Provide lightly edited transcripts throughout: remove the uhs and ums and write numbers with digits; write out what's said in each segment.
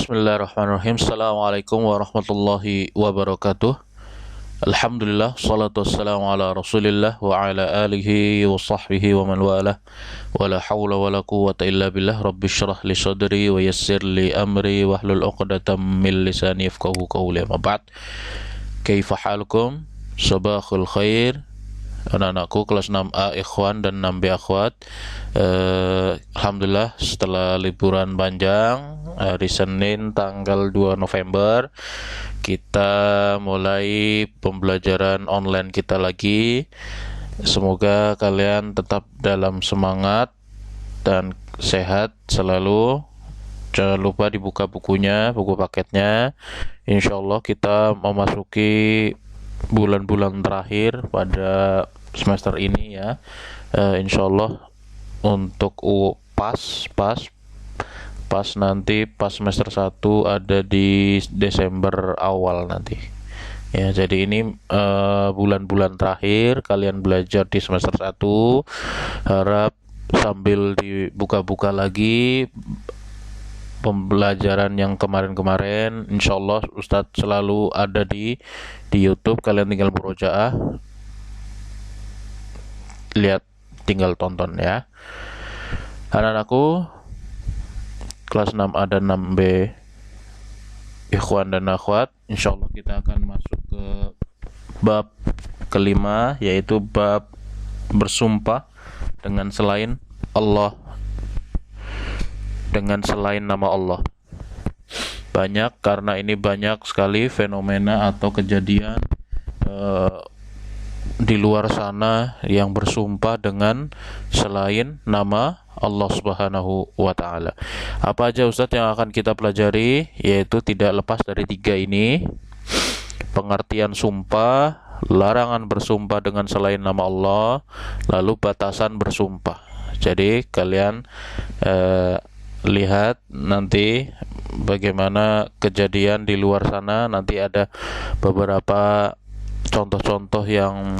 Bismillahirrahmanirrahim. Assalamualaikum warahmatullahi wabarakatuh. Alhamdulillah, salatu wassalamu ala rasulillah wa ala alihi wa sahbihi wa man walah. Wa la hawla wa la quwwata illa billah. Rabbi syrah li sadri wa yassir li amri wahlul uqdatam min lisani yafqahu qawli. Amma ba'd. Kaifa halukum? Sabahul khair. Anak-anakku kelas 6A ikhwan dan 6B akhwat. Alhamdulillah setelah liburan panjang, hari Senin tanggal 2 November kita mulai pembelajaran online kita lagi. Semoga kalian tetap dalam semangat dan sehat selalu. Jangan lupa dibuka bukunya, buku paketnya. Insyaallah kita memasuki bulan-bulan terakhir pada semester ini ya. Insyaallah untuk pas nanti pas semester 1 ada di Desember awal nanti. Ya, jadi ini bulan-bulan terakhir kalian belajar di semester 1. Harap sambil dibuka-buka lagi pembelajaran yang kemarin-kemarin. Insyaallah Ustadz selalu ada di YouTube. Kalian tinggal murojaah, lihat, tinggal tonton ya. Anak-anakku kelas 6A dan 6B ikhwan dan akhwat, insyaallah kita akan masuk ke bab kelima, yaitu bab bersumpah dengan selain Allah, dengan selain nama Allah. Banyak, karena ini banyak sekali fenomena atau kejadian di luar sana yang bersumpah dengan selain nama Allah Subhanahu wa ta'ala. Apa aja Ustadz yang akan kita pelajari? Yaitu tidak lepas dari 3 ini: pengertian sumpah, larangan bersumpah dengan selain nama Allah, lalu batasan bersumpah. Jadi kalian lihat nanti bagaimana kejadian di luar sana. Nanti ada beberapa contoh-contoh yang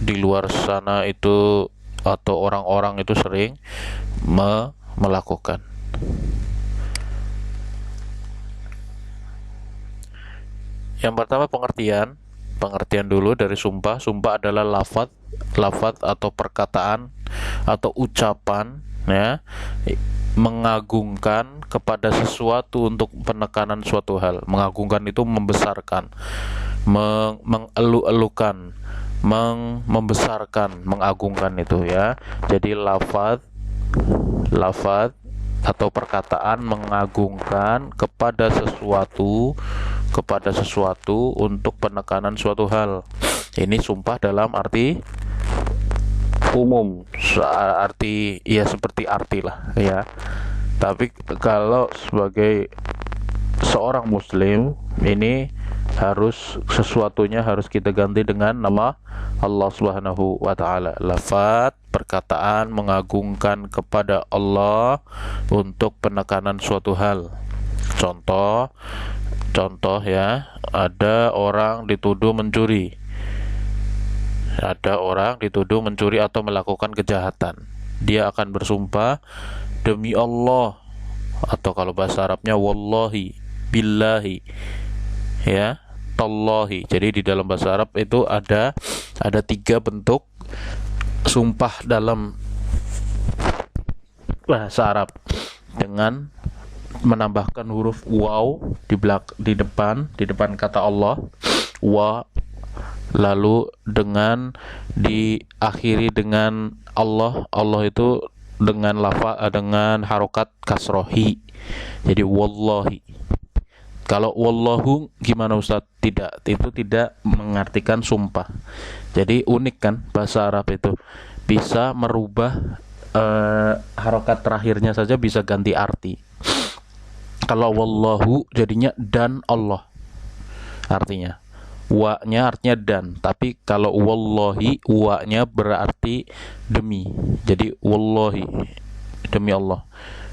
di luar sana itu atau orang-orang itu sering melakukan. Yang pertama pengertian dulu dari sumpah. Sumpah adalah lafaz atau perkataan atau ucapan ya, mengagungkan kepada sesuatu untuk penekanan suatu hal. Mengagungkan itu membesarkan, mengelu-elukan, membesarkan, mengagungkan itu ya. Jadi lafaz atau perkataan mengagungkan kepada sesuatu untuk penekanan suatu hal. Ini sumpah dalam arti umum, arti ya seperti arti lah ya. Tapi kalau sebagai seorang muslim, ini sesuatunya harus kita ganti dengan nama Allah Subhanahu wa ta'ala. Lafaz, perkataan mengagungkan kepada Allah untuk penekanan suatu hal. Contoh ya, ada orang dituduh mencuri. Atau melakukan kejahatan. Dia akan bersumpah demi Allah, atau kalau bahasa Arabnya wallahi, billahi ya, tallahi. Jadi di dalam bahasa Arab itu ada 3 bentuk sumpah dalam bahasa Arab, dengan menambahkan huruf waw di depan kata Allah, wa, lalu dengan diakhiri dengan Allah itu dengan dengan harokat kasrohi. Jadi wallahi. Kalau wallahu gimana Ustaz? Itu tidak mengartikan sumpah. Jadi unik kan bahasa Arab itu, bisa merubah harokat terakhirnya saja bisa ganti arti. Kalau wallahu jadinya dan Allah artinya, wa-nya artinya dan, tapi kalau wallahi wa-nya berarti demi. Jadi wallahi demi Allah,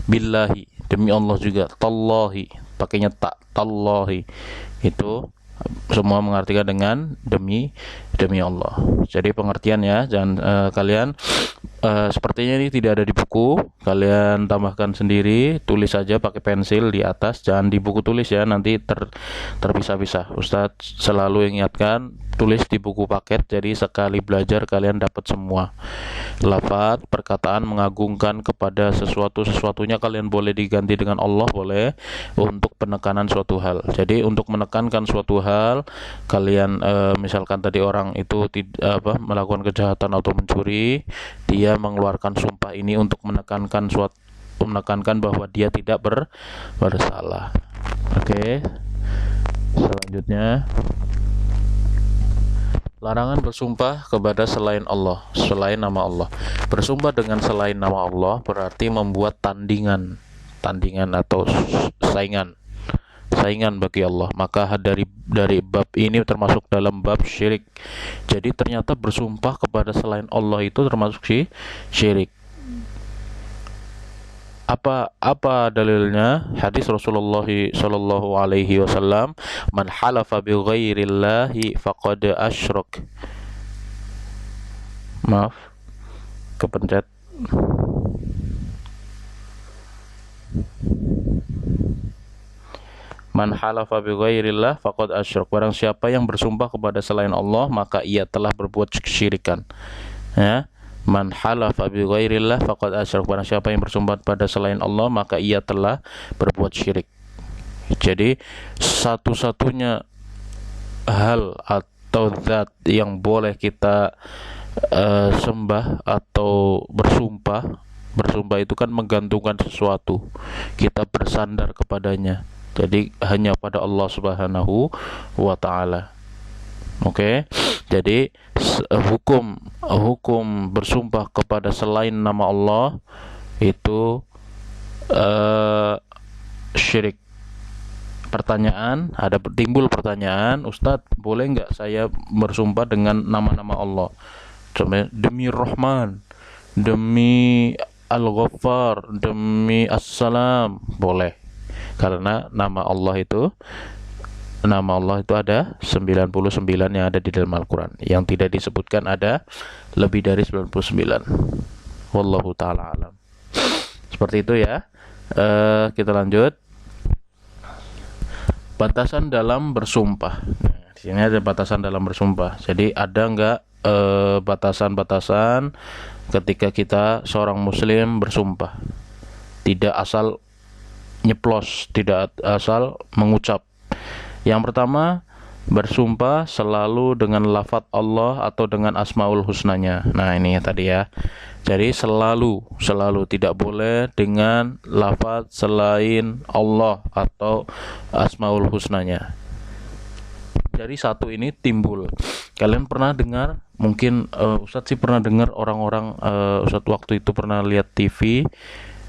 billahi demi Allah juga, tallahi pakainya tak, tallahi itu semua mengartikan dengan demi Allah. Jadi pengertian ya, jangan kalian sepertinya ini tidak ada di buku, kalian tambahkan sendiri, tulis saja pakai pensil di atas, jangan di buku tulis ya, nanti terpisah-pisah. Ustadz selalu ingatkan tulis di buku paket, jadi sekali belajar kalian dapat semua. Lafaz, perkataan mengagungkan kepada sesuatunya kalian boleh diganti dengan Allah, boleh, untuk penekanan suatu hal. Jadi untuk menekankan suatu hal, kalian misalkan tadi orang itu melakukan kejahatan atau mencuri, dia mengeluarkan sumpah ini untuk menekankan bahwa dia tidak bersalah. Oke. Selanjutnya, larangan bersumpah kepada selain Allah, selain nama Allah. Bersumpah dengan selain nama Allah berarti membuat tandingan atau saingan bagi Allah. Maka dari bab ini termasuk dalam bab syirik. Jadi ternyata bersumpah kepada selain Allah itu termasuk syirik. Apa dalilnya? Hadis Rasulullah sallallahu alaihi wasallam, "Man halafa bi ghairillahi faqad asyrak." Maaf, kepencet. Man halafa bi ghairillah faqad asyrak. Barang siapa yang bersumpah kepada selain Allah, maka ia telah berbuat kesyirikan. Ya. Man halafa bi ghairillah faqad asyrak. Barang siapa yang bersumpah pada selain Allah, maka ia telah berbuat syirik. Jadi satu-satunya hal atau zat yang boleh kita sembah atau bersumpah itu kan menggantungkan sesuatu, kita bersandar kepadanya. Jadi hanya pada Allah Subhanahu wa taala. Oke. Jadi hukum bersumpah kepada selain nama Allah itu syirik. Timbul pertanyaan, Ustadz, boleh nggak saya bersumpah dengan nama-nama Allah? Contohnya, demi Rahman, demi Al-Ghaffar, demi As-Salam, boleh. Karena nama Allah itu ada 99 yang ada di dalam Al-Quran. Yang tidak disebutkan ada lebih dari 99. Wallahu ta'ala alam. Seperti itu ya. Kita lanjut. Batasan dalam bersumpah. Nah, di sini ada batasan dalam bersumpah. Jadi ada enggak batasan-batasan ketika kita seorang muslim bersumpah? Tidak asal nyeplos, tidak asal mengucap. Yang pertama, bersumpah selalu dengan lafaz Allah atau dengan asmaul husnanya. Nah, ini tadi ya. Jadi selalu tidak boleh dengan lafaz selain Allah atau asmaul husnanya. Dari satu ini timbul. Kalian pernah dengar, mungkin Ustadz sih pernah dengar orang-orang, Ustadz waktu itu pernah lihat TV.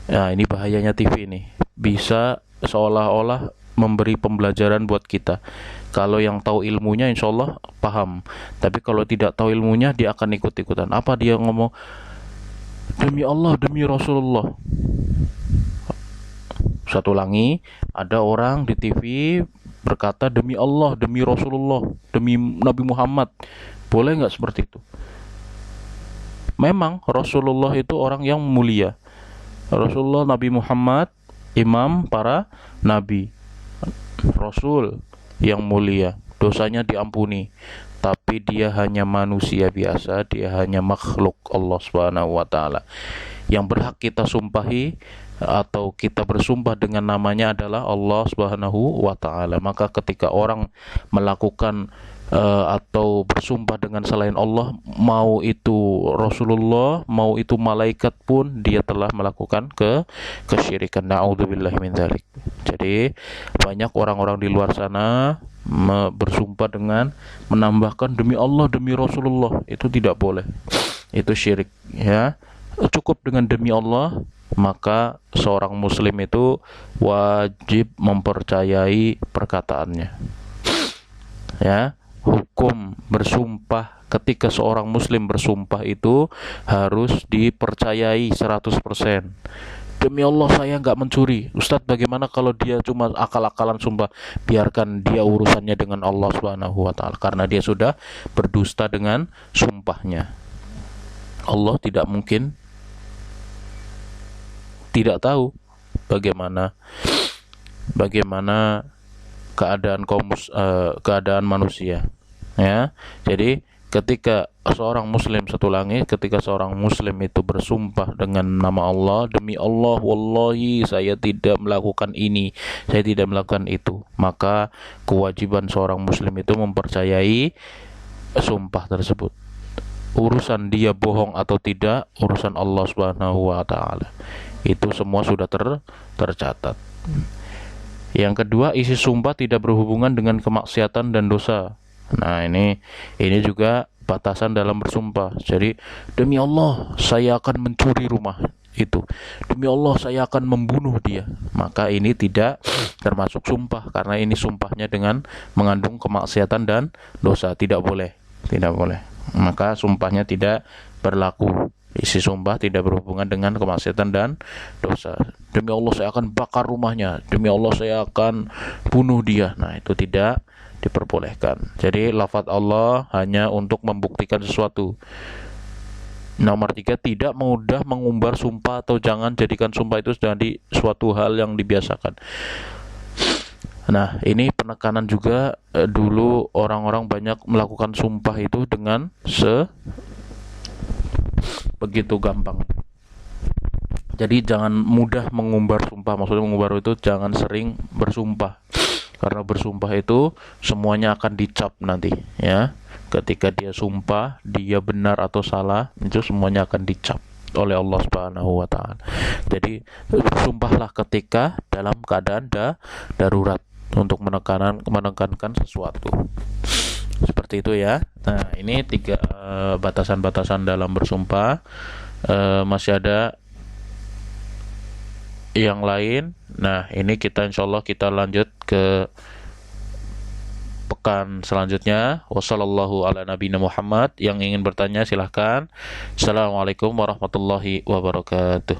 Nah, ini bahayanya TV ini. Bisa seolah-olah memberi pembelajaran buat kita. Kalau yang tahu ilmunya insya Allah paham. Tapi kalau tidak tahu ilmunya, dia akan ikut-ikutan. Apa dia ngomong? Demi Allah, demi Rasulullah. Satu ulangi, ada orang di TV berkata demi Allah, demi Rasulullah, demi Nabi Muhammad. Boleh nggak seperti itu? Memang Rasulullah itu orang yang mulia. Rasulullah, Nabi Muhammad, imam para nabi, Rasul yang mulia, dosanya diampuni. Tapi dia hanya manusia biasa, dia hanya makhluk Allah Subhanahu wa taala. Yang berhak kita sumpahi atau kita bersumpah dengan namanya adalah Allah Subhanahu wa taala. Maka ketika orang melakukan atau bersumpah dengan selain Allah, mau itu Rasulullah, mau itu malaikat pun, dia telah melakukan kesyirikan. Na'udzubillahi min dzalik. Jadi banyak orang-orang di luar sana bersumpah dengan menambahkan demi Allah, demi Rasulullah. Itu tidak boleh. Itu syirik ya. Cukup dengan demi Allah, maka seorang muslim itu wajib mempercayai perkataannya. Ya. Hukum bersumpah, ketika seorang muslim bersumpah itu harus dipercayai 100%. demi Allah saya nggak mencuri. Ustadz, bagaimana kalau dia cuma akal-akalan sumpah? Biarkan dia urusannya dengan Allah Subhanahu wa taala, karena dia sudah berdusta dengan sumpahnya. Allah tidak mungkin tidak tahu bagaimana keadaan manusia, ya. Jadi ketika seorang muslim itu bersumpah dengan nama Allah, demi Allah wallahi saya tidak melakukan ini, saya tidak melakukan itu, maka kewajiban seorang muslim itu mempercayai sumpah tersebut. Urusan dia bohong atau tidak, urusan Allah Subhanahu wa taala. Itu semua sudah tercatat. Yang kedua, isi sumpah tidak berhubungan dengan kemaksiatan dan dosa. Nah, ini juga batasan dalam bersumpah. Jadi, demi Allah saya akan mencuri rumah itu, demi Allah saya akan membunuh dia, maka ini tidak termasuk sumpah, karena ini sumpahnya dengan mengandung kemaksiatan dan dosa. Tidak boleh, maka sumpahnya tidak berlaku. Isi sumpah tidak berhubungan dengan kemaksiatan dan dosa. Demi Allah saya akan bakar rumahnya, demi Allah saya akan bunuh dia. Nah, itu tidak diperbolehkan. Jadi lafaz Allah hanya untuk membuktikan sesuatu. Nomor 3, tidak mudah mengumbar sumpah, atau jangan jadikan sumpah itu jadi suatu hal yang dibiasakan. Nah, ini penekanan juga. Dulu orang-orang banyak melakukan sumpah itu dengan begitu gampang. Jadi jangan mudah mengumbar sumpah. Maksudnya mengumbar itu jangan sering bersumpah, karena bersumpah itu semuanya akan dicap nanti, ya. Ketika dia sumpah, dia benar atau salah, itu semuanya akan dicap oleh Allah Subhanahu wa taala. Jadi bersumpahlah ketika dalam keadaan darurat untuk menekankan sesuatu. Seperti itu, ya. Nah, ini 3 batasan-batasan dalam bersumpah. Masih ada yang lain. Nah, ini insyaallah kita lanjut ke pekan selanjutnya. Wassallallahu ala nabiyina Muhammad. Yang ingin bertanya silahkan. Assalamualaikum warahmatullahi wabarakatuh.